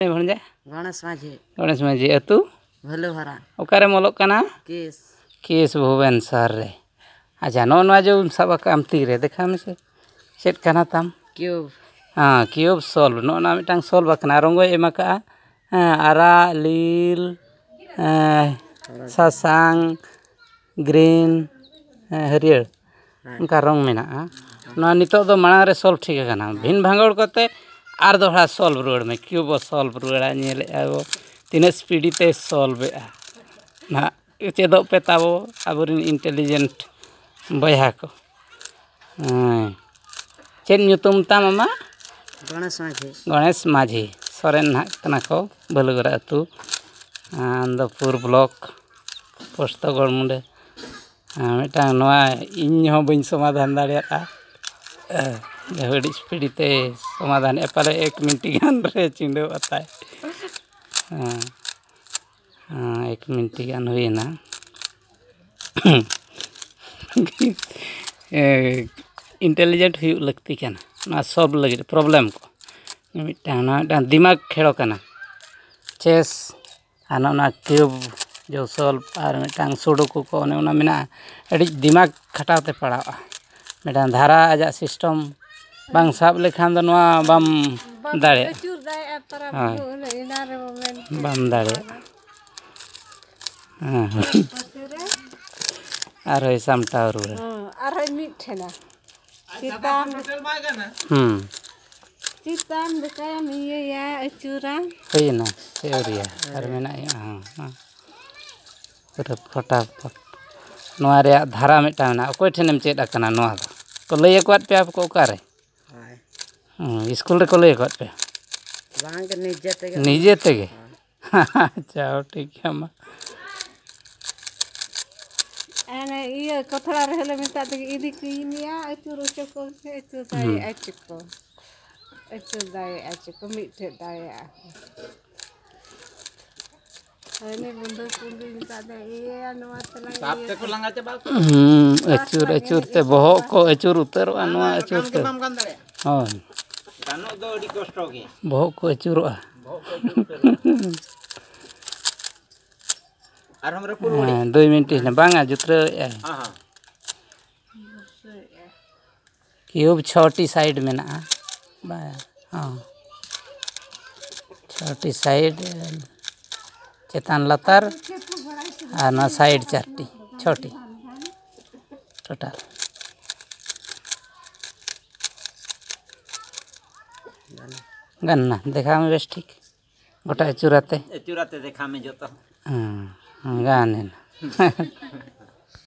भणजा गणेश माझी अतु भलोहरा ओकारे मोलोक कना केस भुवनेश्वर रे। अच्छा नो जो सब काम तीरे देखा में से चेक कना तम क्यूब हाँ क्यूब सॉल्व नो ना मिटांग सॉल्व कना रंगो एमा का आरा लील सासांग ग्रीन हरियर उनका रंग में ना नितो दो मांग रे सॉल्व ठीक है ना भिन भांगड़ करते आर दोहरा सॉल्व रुआड़ में क्यूब सॉल्व रुआड़ा नेले आगो तीन स्पीडी ते सॉल्व ना चेदो पे ताबो आबोरिन इंटेलिजेंट बया को चेन ᱧᱩᱛᱩᱢ ताम मामा गणेश माझी सोरेन ना कना को बलुगरा अतु आनंदपुर ब्लॉक पोस्ट गड़मुंडे मिटांग नोआ इन हो बइन समाधान दाड़िया घड़ी स्पीडी ते समाधान एपाले 1 मिनट गान रे चिंडो अताय 1 मिनट गान हुईना इंटेलिजेंट हुई लगती कना ना सब लगे प्रॉब्लम को मिटांग दिमाग खेड़ो कना चेस आना क्यूब जो सॉल्व और मिटांग सुडोकू को ओना मेना अड़ी दिमाग खटावते पड़ावा मिटांग धारा आजा सिस्टम बांग साब लेखान दो नोआ बम दाड़े बम दाड़े आरो सामटाव रुआ आरो मिठेना चितान चितान बेकाया मिये या अचूरा होइना सेवरिया और मेना हां पूरा फटाफट नोआ रे धारा मिटा ना ओकोय ठेनेम चेद अकना नोआ दो को लय एकवात पे आपको ओकारे स्कूल रे को लय एकवात पे बांग निजे तेगे अच्छा ठीक है मा अने ये कथड़ा रहले मिता ते इदी किनिया अचूर चको अचूर दाई अचको मिठे दाई अने बंदो पुंदी मिता दे ये नवा तला साप ते को लंगा चबा अचूर ते बहो को अचूर उतरो नवा अचूर ते हां गानो दो अडी कष्ट होगे बहो को अचूरो और हमरे पुरवड़ी 2 मिनट ने बांगा जुत्र हां क्यूब छोटी साइड में ना हां छोटी साइड चेतान लतार और ना साइड चारटी छोटी टोटल गन्ना देखा में बेस ठीक गोटा चुराते देखा में जो तो गाने